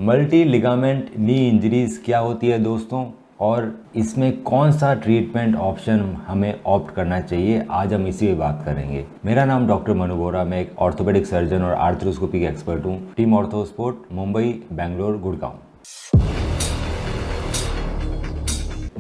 Multi ligament नी injuries क्या होती है दोस्तों, और इसमें कौन सा ट्रीटमेंट ऑप्शन हमें ऑप्ट करना चाहिए, आज हम इसी पे बात करेंगे। मेरा नाम डॉक्टर मनु बोरा, मैं एक ऑर्थोपेडिक सर्जन और आर्थ्रोस्कोपी के एक्सपर्ट हूँ। Team ortho sport, Mumbai, Bangalore, Gurgaon.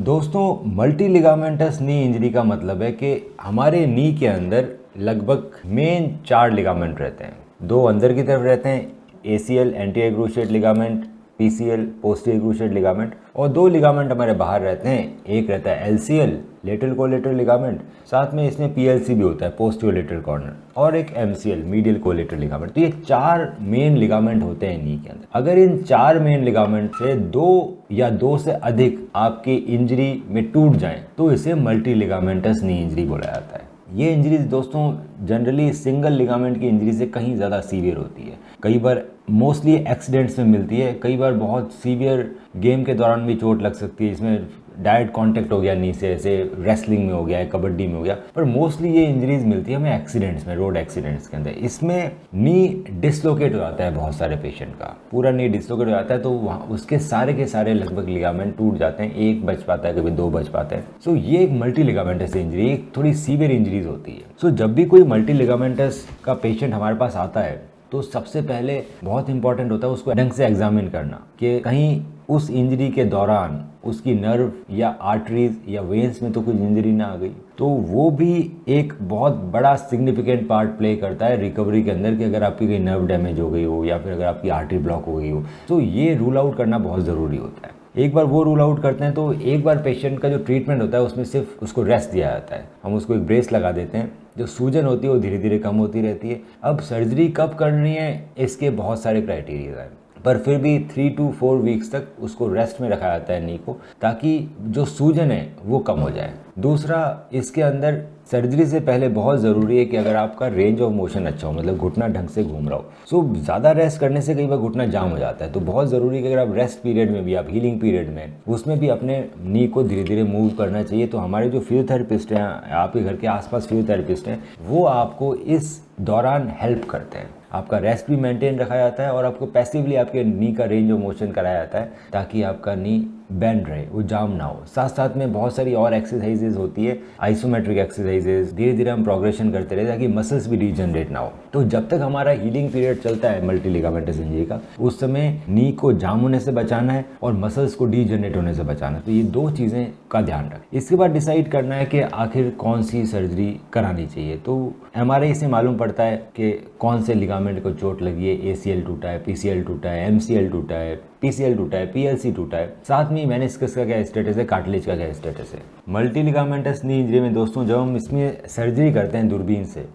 दोस्तों, मल्टी लिगामेंटस नी इंजरी का मतलब है कि हमारे नी के अंदर लगभग मेन 4 लिगामेंट रहते हैं। 2 अंदर की तरफ रहते हैं, ACL anterior cruciate ligament, PCL posterior cruciate ligament, और 2 लिगामेंट हमारे बाहर रहते हैं। एक रहता है LCL लेटरल कोलेटरल लिगामेंट, साथ में इसमें PLC भी होता है पोस्टीरियर लेटरल कॉर्नर, और एक MCL मीडियल कोलेटरल लिगामेंट। तो ये 4 मेन लिगामेंट होते हैं नी के अंदर। अगर इन 4 मेन लिगामेंट से 2 या 2 से अधिक आपकी इंजरी में टूट जाएं तो इसे मल्टी लिगामेंटस नी इंजरी बोला जाता है। ये इंजरीज दोस्तों जनरली सिंगल लिगामेंट की इंजरी से कहीं ज़्यादा सीवियर होती है। कई बार मोस्टली एक्सीडेंट्स में मिलती है, कई बार बहुत सीवियर गेम के दौरान भी चोट लग सकती है। इसमें डायरेक्ट कांटेक्ट हो गया नी से, ऐसे रेसलिंग में हो गया है, कबड्डी में हो गया, पर मोस्टली ये इंजरीज मिलती है हमें एक्सीडेंट्स में, रोड एक्सीडेंट्स के अंदर। इसमें नी डिसलोकेट हो जाता है बहुत सारे पेशेंट का, पूरा नी डिसलोकेट हो जाता है, तो वहाँ उसके सारे के सारे लगभग लिगामेंट टूट जाते हैं। एक बच पाता है, कभी 2 बच पाते हैं। सो ये एक मल्टी लिगामेंटस इंजरी, एक थोड़ी सीवियर इंजरीज होती है। सो जब भी कोई मल्टी लिगामेंटस का पेशेंट हमारे पास आता है तो सबसे पहले बहुत इंपॉर्टेंट होता है उसको ढंग से एग्जामिन करना कि कहीं उस इंजरी के दौरान उसकी नर्व या आर्टरीज या वेन्स में तो कुछ इंजरी ना आ गई। तो वो भी एक बहुत बड़ा सिग्निफिकेंट पार्ट प्ले करता है रिकवरी के अंदर, कि अगर आपकी कोई नर्व डैमेज हो गई हो या फिर अगर आपकी आर्टरी ब्लॉक हो गई हो, तो ये रूल आउट करना बहुत ज़रूरी होता है। एक बार वो रूल आउट करते हैं तो एक बार पेशेंट का जो ट्रीटमेंट होता है उसमें सिर्फ उसको रेस्ट दिया जाता है। हम उसको एक ब्रेस लगा देते हैं, जो सूजन होती है वो धीरे धीरे कम होती रहती है। अब सर्जरी कब करनी है इसके बहुत सारे क्राइटेरिया हैं, पर फिर भी 3 to 4 वीक्स तक उसको रेस्ट में रखा जाता है नी को, ताकि जो सूजन है वो कम हो जाए। दूसरा, इसके अंदर सर्जरी से पहले बहुत ज़रूरी है कि अगर आपका रेंज ऑफ मोशन अच्छा हो, मतलब घुटना ढंग से घूम रहा हो। सो ज़्यादा रेस्ट करने से कई बार घुटना जाम हो जाता है, तो बहुत ज़रूरी है कि अगर आप रेस्ट पीरियड में भी, आप हीलिंग पीरियड में, उसमें भी अपने नी को धीरे धीरे मूव करना चाहिए। तो हमारे जो फिजियोथेरेपिस्ट हैं, आपके घर के आसपास फिजियोथेरेपिस्ट हैं, वो आपको इस दौरान हेल्प करते हैं। आपका रेस्ट भी मेंटेन रखा जाता है और आपको पैसिवली आपके नी का रेंज ऑफ मोशन कराया जाता है, ताकि आपका नी बेंड रहे, वो जाम ना हो। साथ साथ में बहुत सारी और एक्सरसाइजेज होती है, आइसोमेट्रिक एक्सरसाइजेज। धीरे धीरे हम प्रोग्रेशन करते रहे ताकि मसल्स भी रीजनरेट ना हो। तो जब तक हमारा हीलिंग पीरियड चलता है मल्टी लिगामेंटस इंजरी का, उस समय नी को जाम होने से बचाना है और मसल्स को डीजनरेट होने से बचाना है। तो ये 2 चीज़ें का ध्यान रखें। इसके बाद डिसाइड करना है कि आखिर कौन सी सर्जरी करानी चाहिए। तो MRI से मालूम पड़ता है कि कौन से लिगामेंट को चोट लगी है। ACL टूटा है, PCL टूटा है, MCL टूटा है, PCL टूटा है, PLC टूटा है, साथ में मेनिस्कस का क्या स्टेटस है, कार्टिलेज का क्या स्टेटस है। मल्टी लिगामेंटस नी इंजरी में दोस्तों जब हम इसमें सर्जरी करते हैं दूरबीन से,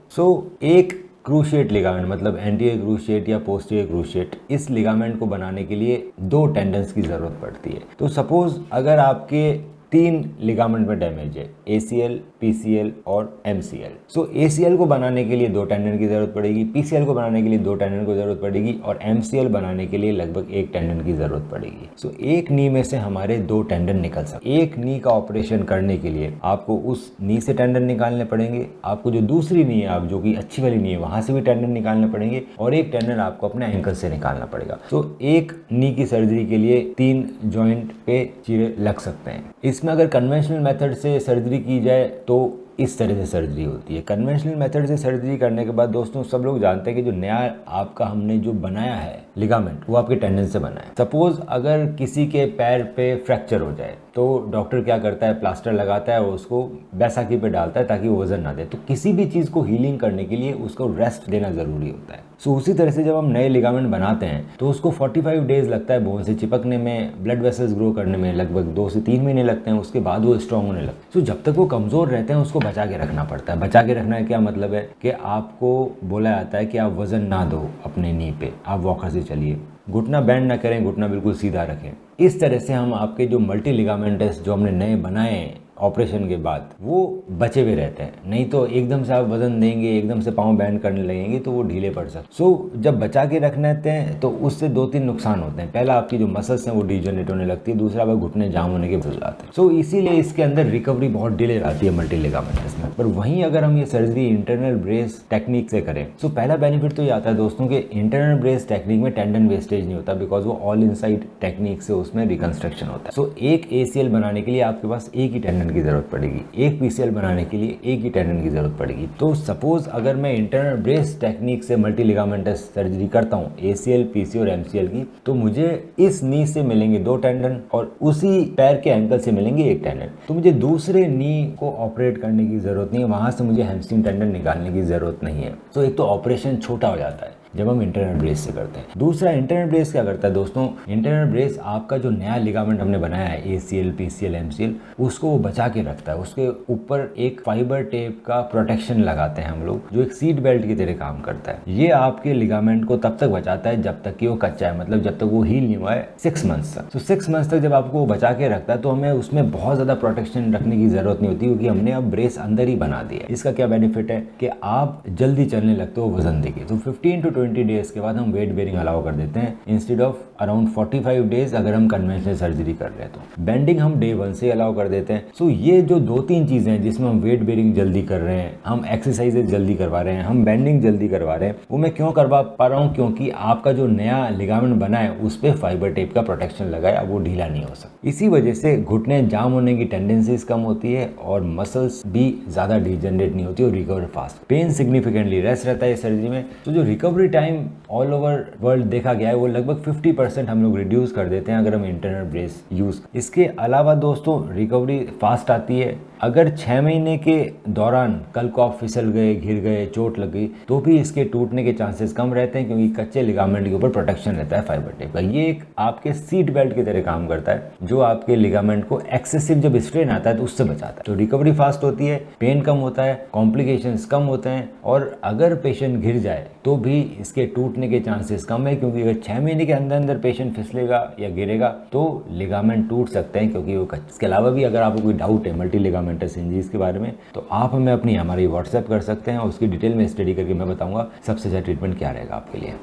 एक क्रूशिएट लिगामेंट, मतलब एंटीरियर क्रूशिएट या पोस्टीरियर क्रूशिएट, इस लिगामेंट को बनाने के लिए 2 टेंडन्स की ज़रूरत पड़ती है। तो सपोज अगर आपके 3 लिगामेंट में डैमेज है, ACL, PCL और MCL। ACL को बनाने के लिए 2 टेंडन की ज़रूरत पड़ेगी, PCL को बनाने के लिए 2 टेंडन की ज़रूरत पड़ेगी, और MCL बनाने के लिए लगभग 1 टेंडन की ज़रूरत पड़ेगी। एक नी में से हमारे 2 टेंडन निकल सकते। एक नी का ऑपरेशन करने के लिए आपको उस नी से टेंडन निकालने पड़ेंगे, आपको जो दूसरी नी है, आप जो कि अच्छी वाली नी है, वहाँ से भी टेंडन निकालने पड़ेंगे, और 1 टेंडन आपको अपने एंकल से निकालना पड़ेगा। एक नी की सर्जरी के लिए 3 जॉइंट पे चीरे लग सकते हैं। इसमें अगर कन्वेंशनल मेथड से सर्जरी की जाए तो इस तरह से सर्जरी होती है। कन्वेंशनल मेथड से सर्जरी करने के बाद दोस्तों सब लोग जानते हैं कि जो नया आपका हमने जो बनाया है लिगामेंट, वो आपके टेंडन से बना है। सपोज अगर किसी के पैर पे फ्रैक्चर हो जाए तो डॉक्टर क्या करता है, प्लास्टर लगाता है और उसको बैसाखी पे डालता है ताकि वो वजन ना दे। तो किसी भी चीज़ को हीलिंग करने के लिए उसको रेस्ट देना ज़रूरी होता है। उसी तरह से जब हम नए लिगामेंट बनाते हैं तो उसको 45 डेज लगता है बोन से चिपकने में, ब्लड वेसल्स ग्रो करने में लगभग 2 से 3 महीने लगते हैं, उसके बाद वो स्ट्रॉन्ग होने लगते हैं। जब तक वो कमज़ोर रहते हैं उसको बचा के रखना पड़ता है। बचा के रखना है क्या मतलब है कि आपको बोला जाता है कि आप वज़न ना दो अपने नी पे, आप वॉकर से चलिए, घुटना बैंड ना करें, घुटना बिल्कुल सीधा रखें। इस तरह से हम आपके जो मल्टी लिगामेंटस जो हमने नए बनाए हैं ऑपरेशन के बाद वो बचे हुए रहते हैं। नहीं तो एकदम से आप वजन देंगे, एकदम से पाँव बैंड करने लगेंगे तो वो ढीले पड़ सकते। सो जब बचा के रखने हैं तो उससे 2-3 नुकसान होते हैं। पहला, आपकी जो मसल्स हैं वो डिजनरेट होने लगती है। दूसरा, आपके घुटने जाम होने के हो जाते हैं। सो इसीलिए इसके अंदर रिकवरी बहुत डिले आती है मल्टी लिगामेंटस में। पर वहीं अगर हम ये सर्जरी इंटरनल ब्रेस टेक्निक से करें, सो पहला बेनिफिट तो ये आता है दोस्तों कि इंटरनल ब्रेस टेक्निक में टेंडन वेस्टेज नहीं होता, बिकॉज वो ऑल इनसाइड टेक्निक से उसमें रिकंस्ट्रक्शन होता है। सो एक ACL बनाने के लिए आपके पास एक ही टेंडन की जरूरत पड़ेगी, एक PCL बनाने के लिए एक ही टेंडन की जरूरत पड़ेगी। तो सपोज अगर मैं इंटरनल ब्रेस टेक्निक से मल्टी लिगामेंटस सर्जरी करता हूँ ACL, PC और MCL की, तो मुझे इस नी से मिलेंगे 2 टेंडन और उसी पैर के एंकल से मिलेंगे 1 टेंडन। तो मुझे दूसरे नी को ऑपरेट करने की जरूरत नहीं है, वहां से मुझे हैमस्ट्रिंग टेंडन निकालने की जरूरत नहीं है। तो एक तो ऑपरेशन छोटा हो जाता है जब हम इंटरनल ब्रेस से करते हैं। दूसरा, इंटरनल ब्रेस क्या करता है दोस्तों, इंटरनल ब्रेस आपका जो नया लिगामेंट हमने बनाया है ACL, PCL, MCL, उसको वो बचा के रखता है। उसके ऊपर एक फाइबर टेप का प्रोटेक्शन लगाते हैं हम लोग, जो एक सीट बेल्ट की तरह काम करता है। ये आपके लिगामेंट को तब तक बचाता है जब तक कि वो कच्चा है, मतलब जब तक वो हील नहीं हुआ है 6 मंथ्स तक। तो 6 मंथ्स तक जब आपको वो बचा के रखता है तो हमें उसमें बहुत ज़्यादा प्रोटेक्शन रखने की जरूरत नहीं होती, क्योंकि हमने अब ब्रेस अंदर ही बना दिया। इसका क्या बेनिफिट है कि आप जल्दी चलने लगते हो वजन देके। तो 15 to 20 डेज के बाद हम वेट बेरिंग अलाउ कर देते हैं, इंस्टेड ऑफ अराउंड 45 डेज अगर हम कन्वेंशनल सर्जरी कर रहे हैं। तो बेंडिंग हम डे 1 से अलाउ कर देते हैं। सो ये जो 2-3 चीजें हैं जिसमें हम वेट बेरिंग जल्दी कर रहे हैं, हम एक्सरसाइजेज जल्दी करवा रहे हैं, हम बेंडिंग जल्दी करवा रहे हैं, वो मैं क्यों करवा पा रहा हूँ, क्योंकि आपका जो नया लिगामेंट बना है उस पर फाइबर टेप का प्रोटेक्शन लगा है, अब वो ढीला नहीं हो सकता। इसी वजह से घुटने जाम होने की टेंडेंसीज कम होती है और मसल्स भी ज्यादा डिजनरेट नहीं होती और recover fast. Pain significantly rest रहता है सर्जरी में। तो जो recovery time all over world देखा गया है वो लगभग 50% हम लोग रिड्यूस कर देते हैं अगर हम इंटरनल ब्रेस यूज। इसके अलावा दोस्तों रिकवरी फास्ट आती है। अगर 6 महीने के दौरान कल को आप फिसल गए, गिर गए, चोट लग गई, तो भी इसके टूटने के चांसेस कम रहते हैं, क्योंकि कच्चे लिगामेंट के ऊपर प्रोटेक्शन रहता है फाइबर टेप का। ये एक आपके सीट बेल्ट की तरह काम करता है, जो आपके लिगामेंट को एक्सेसिव जब स्ट्रेन आता है तो उससे बचाता है। तो रिकवरी फास्ट होती है, पेन कम होता है, कॉम्प्लिकेशंस कम होते हैं, और अगर पेशेंट गिर जाए तो भी इसके टूटने के चांसेस कम है, क्योंकि अगर 6 महीने के अंदर अंदर पेशेंट फिसलेगा या गिरेगा तो लिगामेंट टूट सकते हैं, क्योंकि वो इसके अलावा भी अगर आपको कोई डाउट है मल्टी लिगामेंटस इंजरीज के बारे में, तो आप हमें हमारी व्हाट्सएप कर सकते हैं और उसकी डिटेल में स्टडी करके मैं बताऊंगा सबसे अच्छा ट्रीटमेंट क्या रहेगा आपके लिए।